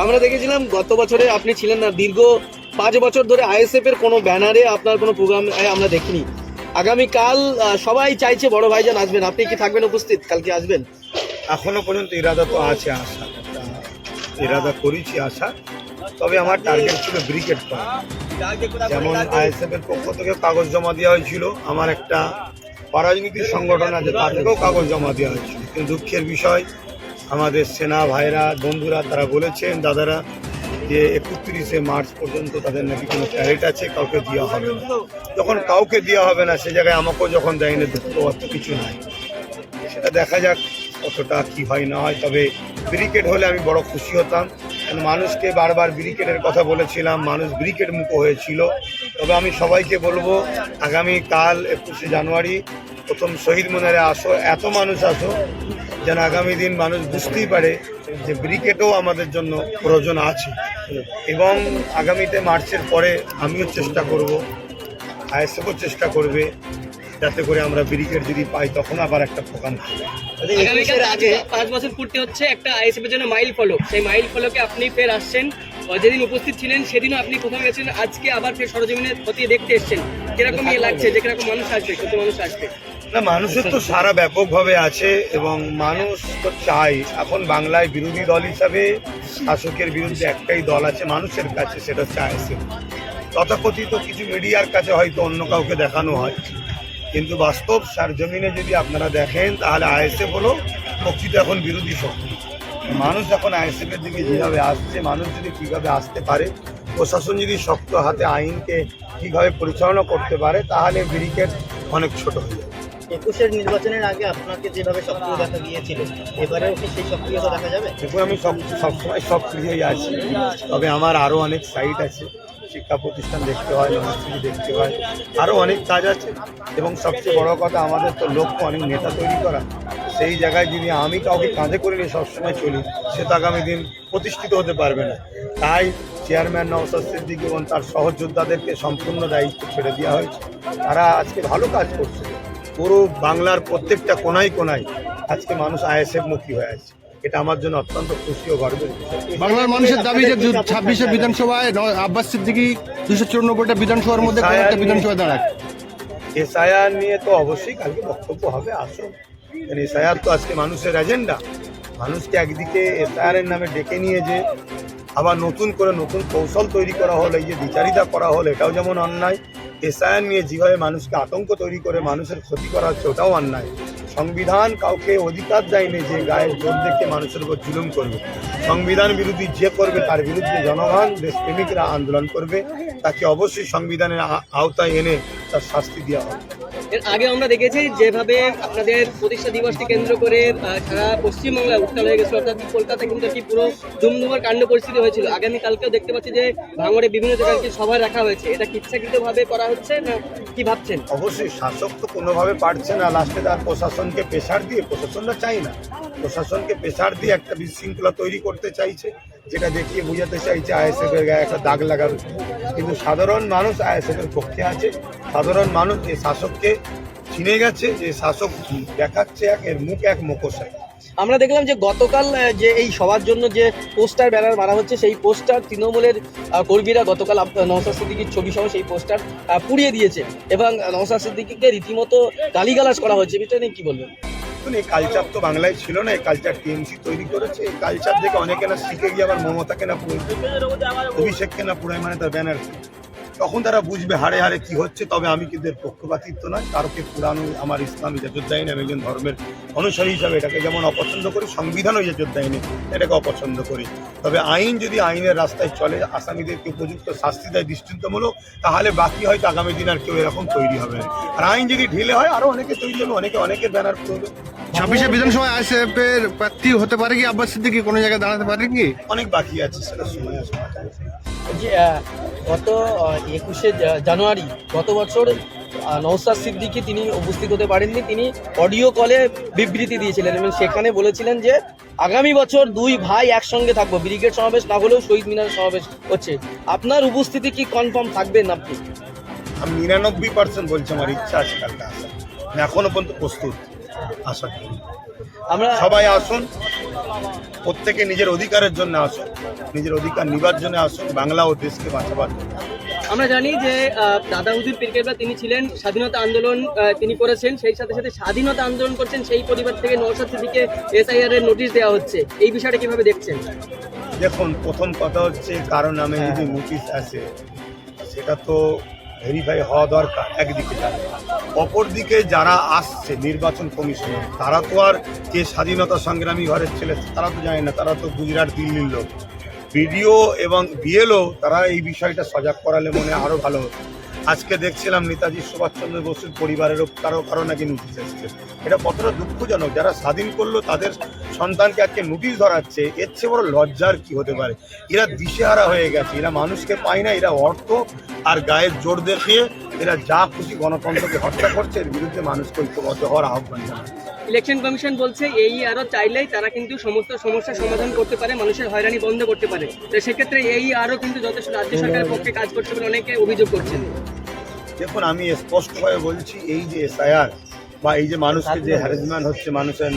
আমরা দেখেছিলাম গত বছরে আপনি ছিলেন না, দীর্ঘ 5 বছর ধরে আইএসএফ এর কোনো ব্যানারে আপনার কোনো প্রোগ্রাম আমরা দেখিনি। আগামীকাল সবাই চাইছে বড় ভাইজান আসবেন, আপনি কি থাকবেন উপস্থিত? কালকে আসবেন? এখনো পর্যন্ত ইরাদা তো আছে, আসা ইরাদা করেছি আসা, তবে আমার টার্গেট ছিল ব্রিগেড করা। যেমন আইএসএফ এর পক্ষ থেকে কাগজ জমা দেওয়া হয়েছিল, আমার একটা পরাজনীতির সংগঠন আছে তার থেকেও কাগজ জমা দেওয়া হয়েছিল, কিন্তু দুঃখের বিষয় আমাদের সেনা ভাইরা বন্ধুরা তারা বলেছেন দাদারা যে 31শে মার্চ পর্যন্ত তাদের নাকি কোনো প্যারেড আছে, কাউকে দেওয়া হবে না। যখন কাউকে দেওয়া হবে না সে জায়গায় আমাকেও যখন দেয় না, দুঃখ অত কিছু নাই, সেটা দেখা যাক কতটা কি হয় না হয়। তবে ব্রিগেড হলে আমি বড় খুশি হতাম, কারণ মানুষকে বারবার ব্রিগেডের কথা বলেছিলাম, মানুষ ব্রিগেড মুখ হয়েছিল। তবে আমি সবাইকে বলবো আগামীকাল 21শে জানুয়ারি প্রথম শহীদ মিনারে আসো, এত মানুষ আসো যেন আগামী দিন মানুষ বুঝতেই পারে যে ব্রিগেডও আমাদের জন্য প্রয়োজন আছে। এবং আগামীতে মার্চের পরে আমিও চেষ্টা করব, আইএসএফও চেষ্টা করবে, যাতে করে আমরা ব্রিগেড যদি পাই তখন আবার একটা প্রোগ্রাম হবে। আগে 5 বছর পূর্তি হচ্ছে একটা আইএসএফ এর জন্য মাইল ফলক, সেই মাইল ফলকে আপনি ফের আসছেন। যেদিন উপস্থিত ছিলেন সেদিনও আপনি কোথাও গেছেন, আজকে আবার ফের সরজমিনে খতিয়ে দেখতে এসেছেন। কিরকম লাগছে যে কিরকম মানুষ আসবে, কত মানুষ আসবে? না, মানুষের তো সারা ব্যাপকভাবে আছে এবং মানুষ তো চাই। এখন বাংলায় বিরোধী দল হিসাবে শাসকের বিরুদ্ধে একটাই দল আছে মানুষের কাছে, সেটা হচ্ছে আইএসএফ। তথাকথিত কিছু মিডিয়ার কাছে হয়তো অন্য কাউকে দেখানো হয়, কিন্তু বাস্তব সারজমিনে যদি আপনারা দেখেন তাহলে আইএসএফ হলো প্রকৃত এখন বিরোধী শক্তি। মানুষ এখন আইএসএফের দিকে যেভাবে আসছে, মানুষ যদি কীভাবে আসতে পারে, প্রশাসন যদি শক্ত হাতে আইনকে কীভাবে পরিচালনা করতে পারে, তাহলে ব্রিগেড অনেক ছোট হয়ে যাবে। 21-এর নির্বাচনের আগে আপনাকে যেভাবে সক্রিয় দেখা গিয়েছিল, এবারেও কি সেই সক্রিয়তা দেখা যাবে? দেখুন, আমি সবসময় সক্রিয়ই আছি, তবে আমার আরও অনেক সাইট আছে, শিক্ষা প্রতিষ্ঠান দেখতে হয়, ইউনিভার্সিটি দেখতে হয়, আরও অনেক কাজ আছে। এবং সবচেয়ে বড় কথা, আমাদের তো লক্ষ্য অনেক নেতা তৈরি করা। সেই জায়গায় যদি আমি কাউকে কাঁধে করে নিয়ে সবসময় চলি, সে তো আগামী দিন প্রতিষ্ঠিত হতে পারবে না। তাই চেয়ারম্যান নওশাদ সিদ্দিকী এবং তার সহযোদ্ধাদেরকে সম্পূর্ণ দায়িত্ব ছেড়ে দেওয়া হয়েছে। তারা আজকে ভালো কাজ করছে, পুরো বাংলার প্রত্যেকটা কোনায় কোনায় আজকে মানুষ আইএসএফ মুখী হয়ে আছে। এটা আমার জন্য অত্যন্ত খুশি ও গর্বের বিষয়। বাংলার মানুষের দাবি যে 26শে বিধানসভায় আব্বাস সিদ্দিকী 294টা বিধানসভার মধ্যে কয়েকটা বিধানসভা দাঁড়ায়। এসআইআর নিয়ে তো অবশ্যই কালকে বক্তব্য হবে, আসুন। এসআইআর তো আজকে মানুষের এজেন্ডা। মানুষকে একদিকে এসআইআর এর নামে ডেকে নিয়ে যে আবার নতুন করে নতুন কৌশল তৈরি করা হলো, এই যে দ্বিচারিতা করা হলো, এটাও যেমন অন্যায়। এসআইআর নিয়ে যেভাবে মানুষকে আতঙ্ক তৈরি করে মানুষের ক্ষতি করা হচ্ছে, ওটাও অন্যায়। সংবিধান কাউকে অধিকার দেয়নি যে গায়ের জোর দেখে মানুষের উপর জুলুম করবে। সংবিধান বিরোধী যে করবে তার বিরুদ্ধে জনগণ, দেশপ্রেমিকরা আন্দোলন করবে, তাকে অবশ্যই সংবিধানের আওতায় এনে তার শাস্তি দেওয়া হবে। এর আগে আমরা দেখেছি যেভাবে আপনাদের প্রতিষ্ঠা দিবসকে কেন্দ্র করে সারা পশ্চিমবাংলায় উত্তাল হয়ে গেছিল, অর্থাৎ কলকাতায় কিন্তু একটি পুরো দুমদুমার কাণ্ড পরিস্থিতি হয়েছিল। আগামীকালকেও দেখতে পাচ্ছি যে ভাঙড়ে বিভিন্ন জায়গায় সভা রাখা হয়েছে, এটা কি ইচ্ছাকৃতভাবে করা হচ্ছে না কি ভাবছেন? অবশ্যই শাসক তো কোনোভাবে পারছে না, লাস্টে তার প্রশাসনকে প্রেশার দিয়ে, প্রশাসনরা চাই না, প্রশাসনকে প্রেশার দিয়ে একটা বিশৃঙ্খলা তৈরি করতে চাইছে, যেটা দেখিয়ে বোঝাতে চাইছে আইএসএফ এর গায়ে একটা দাগ লাগাবে। কিন্তু সাধারণ মানুষ আইএসএফ এর পক্ষে আছে। সাধারণ মানুষ যে শাসককে চিনে গেছে, যে শাসক দেখাচ্ছে এক, এর মুখ এক মুখোশ। আমরা দেখলাম যে গতকাল যে এই সবার জন্য যে পোস্টার ব্যানার মারা হচ্ছে, সেই পোস্টার তৃণমূলের কর্মীরা গতকাল নওশাদ সিদ্দিকীর ছবি সহ সেই পোস্টার পুড়িয়ে দিয়েছে এবং নওশাদ সিদ্দিকীকে রীতিমতো গালিগালাজ করা হচ্ছে। বিষয়টা নিয়ে কি বলবেন? এই কালচার তো বাংলায় ছিল না, এই কালচার টিএমসি তৈরি করেছে। এই কালচার দেখে অনেকে না শিখে গিয়ে আবার মমতাকে না পুড়ে, অভিষেককে না পুড়ায়, মানে তার ব্যানার, তখন তারা বুঝবে হাড়ে হাড়ে কি হচ্ছে। তবে আমি কিন্তু এর পক্ষপাতিত্ব নয়, কারোকে পুরানো আমার ইসলামী ইজাজতদায়ী, আমি একজন ধর্মের অনুসারী হিসাবে এটাকে যেমন অপছন্দ করি, সংবিধানও ইজাজতদায়ী এটাকে অপছন্দ করি। তবে আইন যদি আইনের রাস্তায় চলে, আসামিদেরকে উপযুক্ত শাস্তি দেয় দৃষ্টান্তমূলক, তাহলে বাকি হয়তো আগামী দিন আর কেউ এরকম তৈরি হবে না। আর আইন যদি ঢিলে হয়, আরও অনেকে তৈরি হবে, অনেকের ব্যানার করবে। 26শে বিধানসভায় আইএসএফ এর প্রার্থী হতে পারে কি আব্বাস সিদ্দিকী, কোনো জায়গায় দাঁড়াতে পারে কি? অনেক বাকি আছে, সেটা সময় আছে। যে গত 21শে জানুয়ারি গত বছর নওশাদ সিদ্দিকী তিনি উপস্থিত হতে পারেননি, তিনি অডিও কলে বিবৃতি দিয়েছিলেন এবং সেখানে বলেছিলেন যে আগামী বছর দুই ভাই একসঙ্গে থাকবো, ব্রিগেড সমাবেশ না হলেও শহীদ মিনার সমাবেশ হচ্ছে। আপনার উপস্থিতি কি কনফার্ম থাকবেন আপনি? আমি 99% বলছি, আমার ইচ্ছা আছে কালকে আসা, এখনো পর্যন্ত প্রস্তুত আশা করি। আমরা সবাই আসুন, প্রত্যেকে নিজের অধিকারের জন্য আসুন, নিজের অধিকার নিবার জন্য আসুন, বাংলা ও দেশকে বাঁচাবার জন্য। আমরা জানি যে দাদা হুজুর পীর কেবলা তিনি ছিলেন, স্বাধীনতা আন্দোলন তিনি করেছেন, সেই সাথে সাথে স্বাধীনতা আন্দোলন করছেন সেই পরিবার থেকে নওশাদ সিদ্দিকীকে SIR এর নোটিশ দেওয়া হচ্ছে, এই বিষয়টা কিভাবে দেখছেন? দেখুন, প্রথম কথা হচ্ছে কারো নামে যদি নোটিশ আসে সেটা তো ভেরিফাই হওয়া দরকার একদিকে যাবে, অপরদিকে যারা আসছে নির্বাচন কমিশনে তারা তো আর যে স্বাধীনতা সংগ্রামী ঘরের ছেলে তারা তো জানে না, তারা তো গুজরাট দিল্লির লোক। বিডিও এবং BLO তারা এই বিষয়টা সজাগ করালে মনে আরও ভালো হতো। আজকে দেখছিলাম নেতাজি সুভাষচন্দ্র বসুর পরিবারেরও কারো নাকি নোটিশ এসছে। এটা কতটা দুঃখজনক, যারা স্বাধীন করলো তাদের সন্তানকে আজকে নোটিশ ধরাচ্ছে, এর চেয়ে বড় লজ্জার কি হতে পারে? এরা দিশেহারা হয়ে গেছে, এরা মানুষকে পায় না, এরা অর্থ আর গায়ের জোর দেখিয়ে এরা যা খুশি গণতন্ত্রকে হত্যা করছে, এর বিরুদ্ধে মানুষকে ঐক্যবদ্ধ হওয়ার আহ্বান জানাচ্ছে। ইলেকশন কমিশন বলছে এই আরো চাইলেই তারা কিন্তু সমস্ত সমস্যার সমাধান করতে পারে, মানুষের হয়রানি বন্ধ করতে পারে। তো সেক্ষেত্রে এই আরো কিন্তু যথেষ্ট রাজ্য সরকারের পক্ষে কাজ করছে বলে অনেকে অভিযোগ করছেন। দেখুন, আমি স্পষ্টভাবে বলছি, এই যে SIR বা এই যে মানুষকে যে হ্যারাসমেন্ট হচ্ছে, মানুষের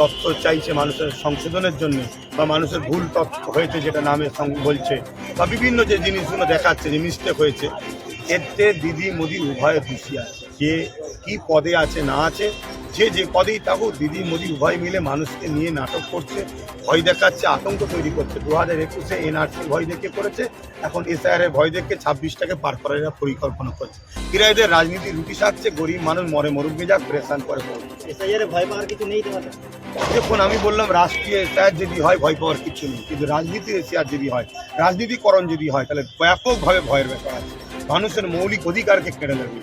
তথ্য চাইছে মানুষের সংশোধনের জন্য, বা মানুষের ভুল তথ্য হয়েছে যেটা নামে বলছে, বা বিভিন্ন যে জিনিসগুলো দেখাচ্ছে যে মিস্টেক হয়েছে, এতে দিদি মোদি উভয় দোষী আছে। যে কি পদে আছে না আছে, যে পদেই থাকুক, দিদি মোদি উভয় মিলে মানুষকে নিয়ে নাটক করছে, ভয় দেখাচ্ছে, আতঙ্ক তৈরি করছে। 2021-এ NRC ভয় দেখিয়ে করেছে, এখন SIR এর ভয় দেখে 26টাকে পার করার এরা পরিকল্পনা করছে। এরা এদের রাজনীতি রুটি সাজছে, গরিব মানুষ মরে মরুক যাক, প্রেশান করে পড়বে। SIR এ ভয় পাওয়ার কিছু নেই তোমাদের? দেখুন, আমি বললাম রাষ্ট্রীয় SIR যদি হয় ভয় পাওয়ার কিছু নেই, কিন্তু রাজনীতির SIR যদি হয়, রাজনীতিকরণ যদি হয়, তাহলে ব্যাপকভাবে ভয়ের ব্যাপার আছে। মানুষের মৌলিক অধিকারকে কেড়ে নেবে।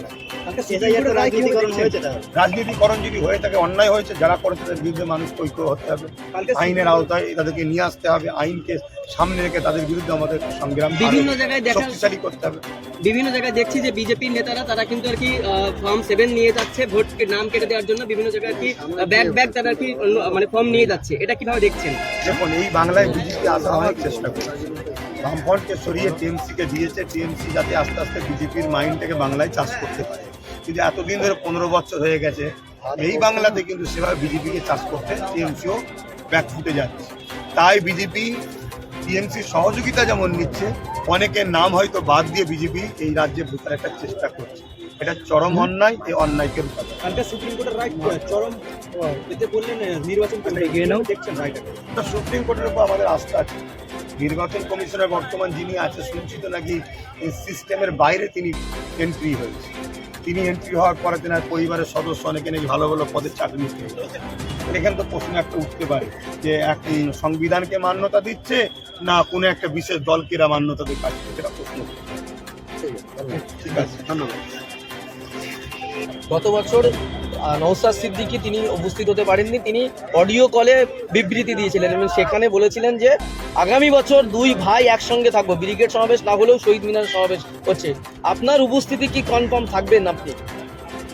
SIR তো রাজনীতিকরণ হয়েছে, তাহলে রাজনীতিকরণ যদি হয়ে থাকে, অন্যায় হয়েছে, যারা করেছে তাদের বিরুদ্ধে মানুষকে ঐক্য হতে হবে, আইনের আওতায় তাদেরকে নিয়ে আসতে হবে, আইনকে সামনে রেখে তাদের বিরুদ্ধে আমাদের সংগ্রাম বিভিন্ন জায়গায় শক্তিশালী করতে হবে। বিভিন্ন জায়গায় দেখছি যে বিজেপির নেতারা তারা কিন্তু আর কি ফর্ম 7 নিয়ে যাচ্ছে ভোট নাম কেটে দেওয়ার জন্য, বিভিন্ন জায়গায় আর কি ব্যাগ তারা আর কি মানে ফর্ম নিয়ে যাচ্ছে, এটা কিভাবে দেখছেন? দেখুন, এই বাংলায় বিজেপি আসা অনেক চেষ্টা করছে, বামফ্রন্টকে সরিয়ে TMC-কে দিয়েছে, TMC যাতে আস্তে আস্তে বিজেপির মাইন্ডটাকে বাংলায় চাষ করতে পারে। কিন্তু এতদিন ধরে 15 বছর হয়ে গেছে এই বাংলাতে কিন্তু সেভাবে বিজেপিকে চাষ করতে TMC-ও ব্যাক ফুটে যাচ্ছে। তাই বিজেপি TMC সহযোগিতা যেমন নিচ্ছে, অনেকের নাম হয়তো বাদ দিয়ে বিজেপি এই রাজ্যে ঢোকার একটা চেষ্টা করছে। এটা চরম অন্যায়, এই অন্যায়কে রুখাতে হবে। কালকে সুপ্রিম কোর্টের রাইট চরম এতে বললেন নির্বাচন দেখছেন রাইট, এটা সুপ্রিম কোর্টের উপর আমাদের আস্থা আছে। নির্বাচন কমিশনের বর্তমান যিনি আছে, শুনছি তো নাকি এই সিস্টেমের বাইরে তিনি এন্ট্রি হয়েছে। তিনি এন্ট্রি হওয়ার পরে তেনার পরিবারের সদস্য অনেকে নাকি ভালো ভালো পদের চাকরি নিতে হয়েছে। এখানে তো প্রশ্ন একটা উঠতে পারে যে এক সংবিধানকে মান্যতা দিচ্ছে না কোনো একটা বিশেষ দলকে এরা মান্যতা দিয়ে কাজ করছে, এটা প্রশ্ন। ঠিক আছে, ধন্যবাদ। গত বছর নওশাদ সিদ্দিকী তিনি উপস্থিত হতে পারেননি, তিনি অডিও কলে বিবৃতি দিয়েছিলেন এবং সেখানে বলেছিলেন যে আগামী বছর দুই ভাই একসঙ্গে থাকবো, ব্রিগেড সমাবেশ না হলেও শহীদ মিনার সমাবেশ হচ্ছে। আপনার উপস্থিতি কি কনফার্ম থাকবেন আপনি?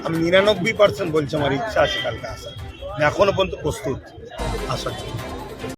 আমি 99% বলছি, আমার ইচ্ছা আছে কালকে আসার, এখনো পর্যন্ত প্রস্তুত আসার জন্য।